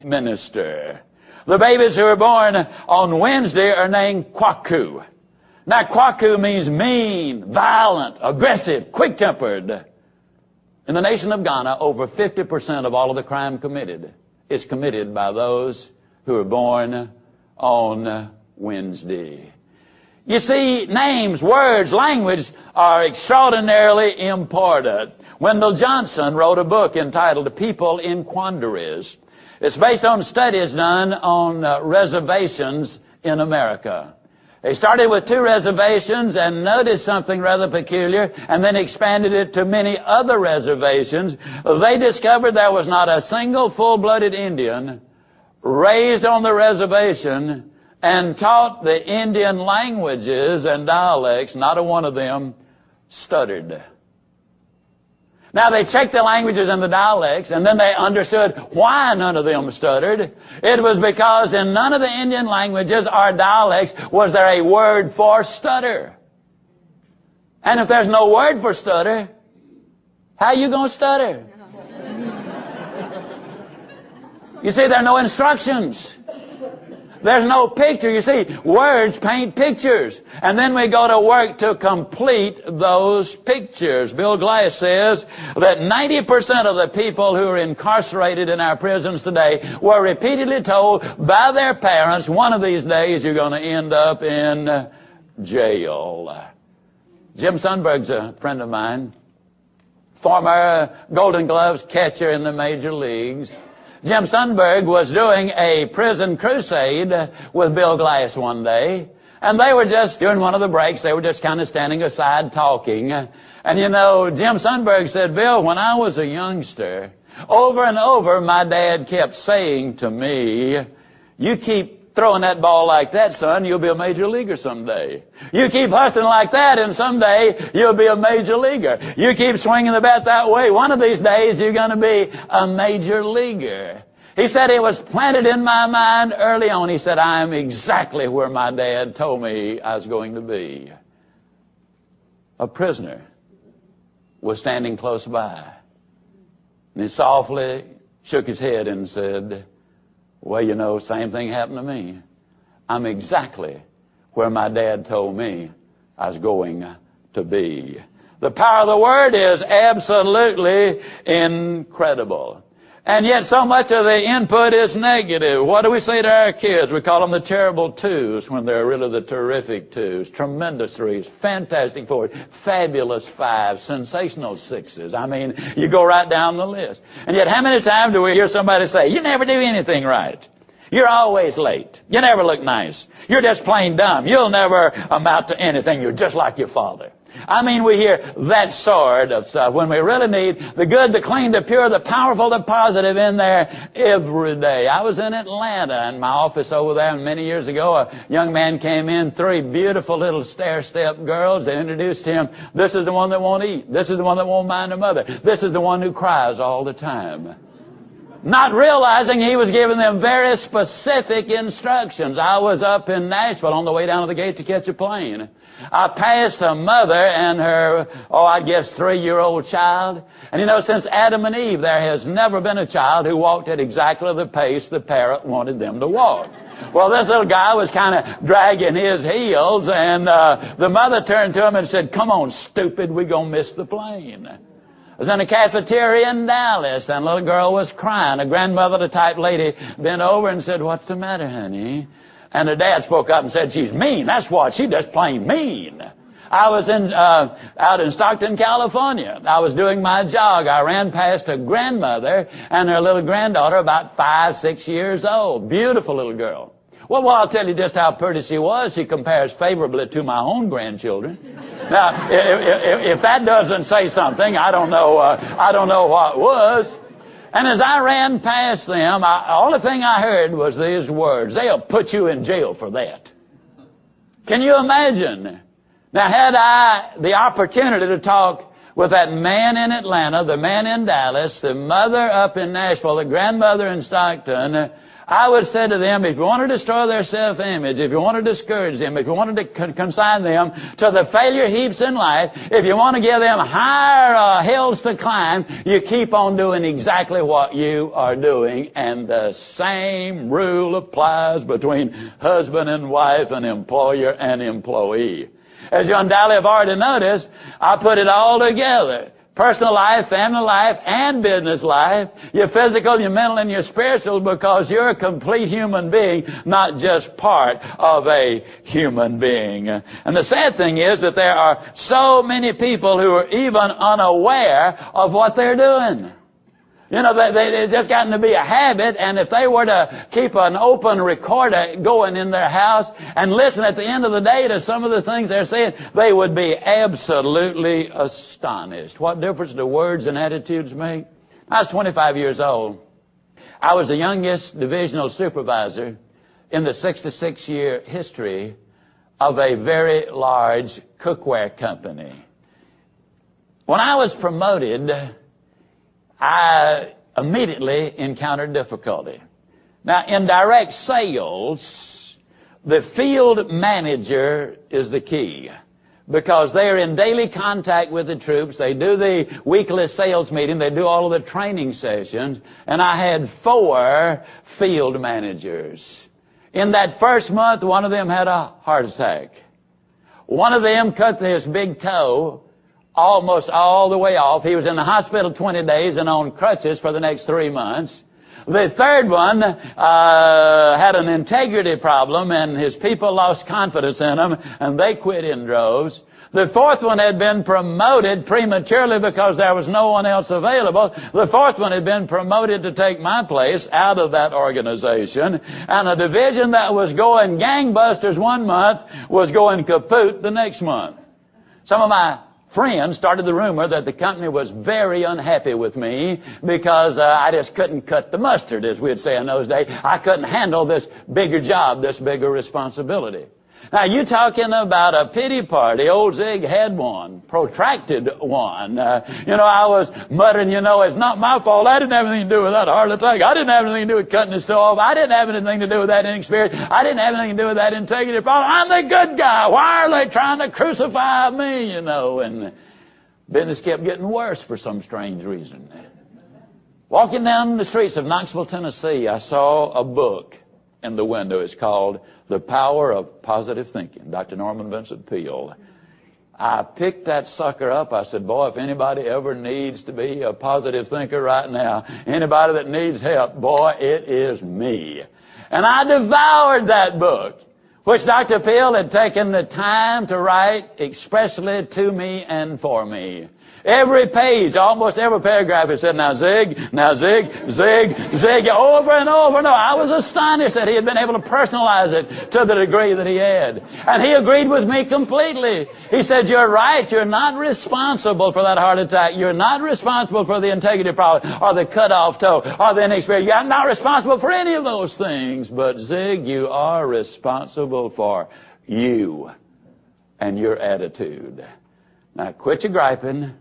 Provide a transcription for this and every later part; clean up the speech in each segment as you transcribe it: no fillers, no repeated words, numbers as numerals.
minister. The babies who are born on Wednesday are named Kwaku. Now, Kwaku means mean, violent, aggressive, quick-tempered. In the nation of Ghana, over 50% of all of the crime committed is committed by those who are born on Wednesday. You see, names, words, language are extraordinarily important. Wendell Johnson wrote a book entitled People in Quandaries. It's based on studies done on reservations in America. They started with 2 reservations and noticed something rather peculiar, and then expanded it to many other reservations. They discovered there was not a single full-blooded Indian raised on the reservation and taught the Indian languages and dialects. Not a one of them stuttered. Now, they checked the languages and the dialects, and then they understood why none of them stuttered. It was because in none of the Indian languages or dialects was there a word for stutter. And if there's no word for stutter, how are you going to stutter? You see, there are no instructions. There's no picture. You see, words paint pictures. And then we go to work to complete those pictures. Bill Glass says that 90% of the people who are incarcerated in our prisons today were repeatedly told by their parents, one of these days you're going to end up in jail. Jim Sundberg's a friend of mine, former Golden Gloves catcher in the major leagues. Jim Sundberg was doing a prison crusade with Bill Glass one day, and they were just, during one of the breaks, they were just kind of standing aside talking. And you know, Jim Sundberg said, Bill, when I was a youngster, over and over my dad kept saying to me, you keep throwing that ball like that, son, you'll be a major leaguer someday. You keep hustling like that, and someday you'll be a major leaguer. You keep swinging the bat that way, one of these days you're going to be a major leaguer. He said it was planted in my mind early on. He said, I am exactly where my dad told me I was going to be. A prisoner was standing close by, and he softly shook his head and said, well, you know, same thing happened to me. I'm exactly where my dad told me I was going to be. The power of the Word is absolutely incredible. And yet so much of the input is negative. What do we say to our kids? We call them the terrible twos when they're really the terrific twos. Tremendous threes, fantastic fours, fabulous fives, sensational sixes. I mean, you go right down the list. And yet how many times do we hear somebody say, you never do anything right. You're always late. You never look nice. You're just plain dumb. You'll never amount to anything. You're just like your father. I mean, we hear that sort of stuff when we really need the good, the clean, the pure, the powerful, the positive in there every day. I was in Atlanta in my office over there, and many years ago a young man came in, 3 beautiful little stair-step girls. They introduced him. This is the one that won't eat. This is the one that won't mind her mother. This is the one who cries all the time. Not realizing he was giving them very specific instructions. I was up in Nashville on the way down to the gate to catch a plane. I passed a mother and her, I guess 3-year-old child. And you know, since Adam and Eve, there has never been a child who walked at exactly the pace the parent wanted them to walk. Well, this little guy was kind of dragging his heels, and the mother turned to him and said, come on, stupid, we're going to miss the plane. I was in a cafeteria in Dallas, and a little girl was crying. A grandmother, the type lady, bent over and said, what's the matter, honey? And her dad spoke up and said, she's mean. That's what. She just plain mean. I was out in Stockton, California. I was doing my jog. I ran past a grandmother and her little granddaughter, about 5, 6 years old. Beautiful little girl. Well, I'll tell you just how pretty she was. She compares favorably to my own grandchildren. Now, if that doesn't say something, I don't know what was. And as I ran past them, all the thing I heard was these words, they'll put you in jail for that. Can you imagine? Now, had I the opportunity to talk with that man in Atlanta, the man in Dallas, the mother up in Nashville, the grandmother in Stockton, I would say to them, if you want to destroy their self-image, if you want to discourage them, if you wanted to consign them to the failure heaps in life, if you want to give them higher hills to climb, you keep on doing exactly what you are doing. And the same rule applies between husband and wife and employer and employee. As you undoubtedly have already noticed, I put it all together. Personal life, family life, and business life. Your physical, your mental, and your spiritual, because you're a complete human being, not just part of a human being. And the sad thing is that there are so many people who are even unaware of what they're doing. You know, it's just gotten to be a habit, and if they were to keep an open recorder going in their house and listen at the end of the day to some of the things they're saying, they would be absolutely astonished. What difference do words and attitudes make? I was 25 years old. I was the youngest divisional supervisor in the 66-year history of a very large cookware company. When I was promoted, I immediately encountered difficulty. Now, in direct sales, the field manager is the key, because they are in daily contact with the troops. They do the weekly sales meeting. They do all of the training sessions. And I had 4 field managers. In that first month, one of them had a heart attack. One of them cut his big toe almost all the way off. He was in the hospital 20 days and on crutches for the next 3 months. The third one had an integrity problem, and his people lost confidence in him, and they quit in droves. The fourth one had been promoted prematurely because there was no one else available. The fourth one had been promoted to take my place out of that organization. And a division that was going gangbusters one month was going kaput the next month. Some of my friends started the rumor that the company was very unhappy with me because I just couldn't cut the mustard, as we'd say in those days. I couldn't handle this bigger job, this bigger responsibility. Now, you talking about a pity party. Old Zig had one, protracted one. I was muttering, it's not my fault. I didn't have anything to do with that heart attack. I didn't have anything to do with cutting his toe off. I didn't have anything to do with that inexperience. I didn't have anything to do with that integrity problem. I'm the good guy. Why are they trying to crucify me, And business kept getting worse for some strange reason. Walking down the streets of Knoxville, Tennessee, I saw a book in the window. It's called The Power of Positive Thinking, Dr. Norman Vincent Peale. I picked that sucker up. I said, boy, if anybody ever needs to be a positive thinker right now, anybody that needs help, boy, it is me. And I devoured that book, which Dr. Peale had taken the time to write expressly to me and for me. Every page, almost every paragraph, it said, now zig, zig, zig, over and over and over. I was astonished that he had been able to personalize it to the degree that he had. And he agreed with me completely. He said, you're right, you're not responsible for that heart attack. You're not responsible for the integrity problem, or the cut-off toe, or the inexperience. You're not responsible for any of those things. But Zig, you are responsible for you and your attitude. Now quit your griping.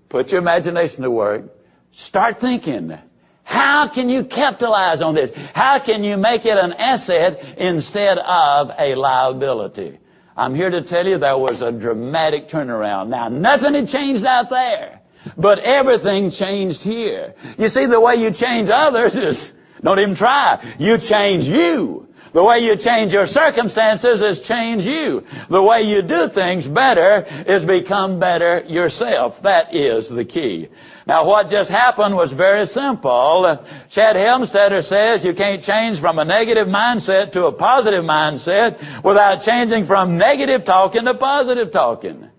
Put your imagination to work. Start thinking. How can you capitalize on this? How can you make it an asset instead of a liability? I'm here to tell you there was a dramatic turnaround. Now, nothing had changed out there, but everything changed here. You see, the way you change others is, don't even try. You change you. The way you change your circumstances is change you. The way you do things better is become better yourself. That is the key. Now, what just happened was very simple. Chad Helmstetter says you can't change from a negative mindset to a positive mindset without changing from negative talking to positive talking.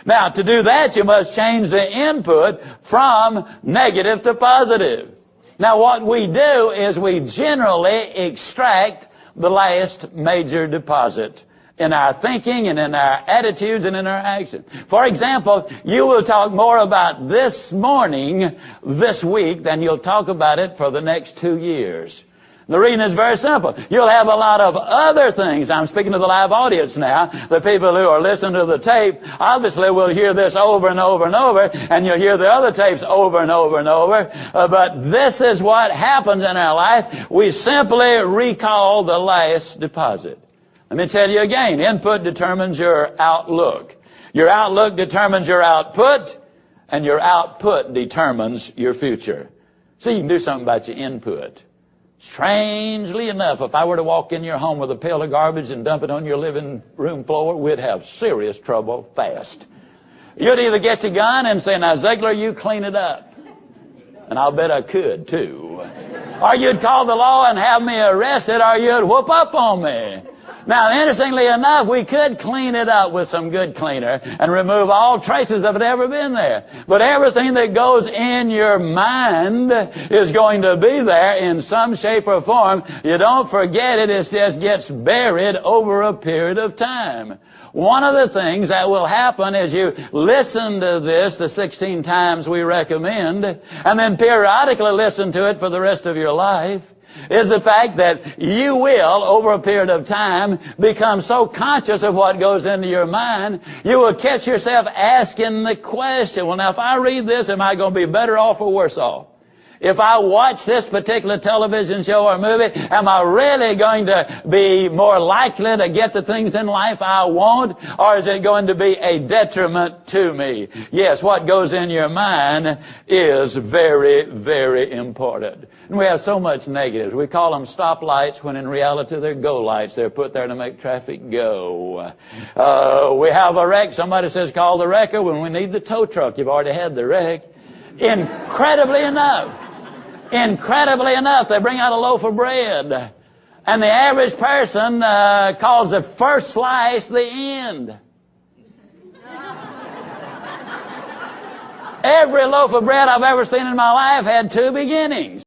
Now, to do that, you must change the input from negative to positive. Now, what we do is we generally extract the last major deposit in our thinking and in our attitudes and in our actions. For example, you will talk more about this morning, this week, than you'll talk about it for the next 2 years. The reason is very simple. You'll have a lot of other things. I'm speaking to the live audience now. The people who are listening to the tape obviously will hear this over and over and over, and you'll hear the other tapes over and over and over. But this is what happens in our life. We simply recall the last deposit. Let me tell you again, input determines your outlook. Your outlook determines your output, and your output determines your future. See, you can do something about your input. Strangely enough, if I were to walk in your home with a pail of garbage and dump it on your living room floor, we'd have serious trouble fast. You'd either get your gun and say, now, Ziegler, you clean it up. And I'll bet I could, too. Or you'd call the law and have me arrested, or you'd whoop up on me. Now, interestingly enough, we could clean it up with some good cleaner and remove all traces of it ever been there. But everything that goes in your mind is going to be there in some shape or form. You don't forget it. It just gets buried over a period of time. One of the things that will happen as you listen to this the 16 times we recommend, and then periodically listen to it for the rest of your life, is the fact that you will, over a period of time, become so conscious of what goes into your mind, you will catch yourself asking the question, well, now, if I read this, am I going to be better off or worse off? If I watch this particular television show or movie, am I really going to be more likely to get the things in life I want, or is it going to be a detriment to me? Yes, what goes in your mind is very, very important. And we have so much negatives. We call them stoplights when in reality they're go lights. They're put there to make traffic go. We have a wreck. Somebody says call the wrecker when we need the tow truck. You've already had the wreck. Incredibly enough, they bring out a loaf of bread. And the average person calls the first slice the end. Every loaf of bread I've ever seen in my life had two beginnings.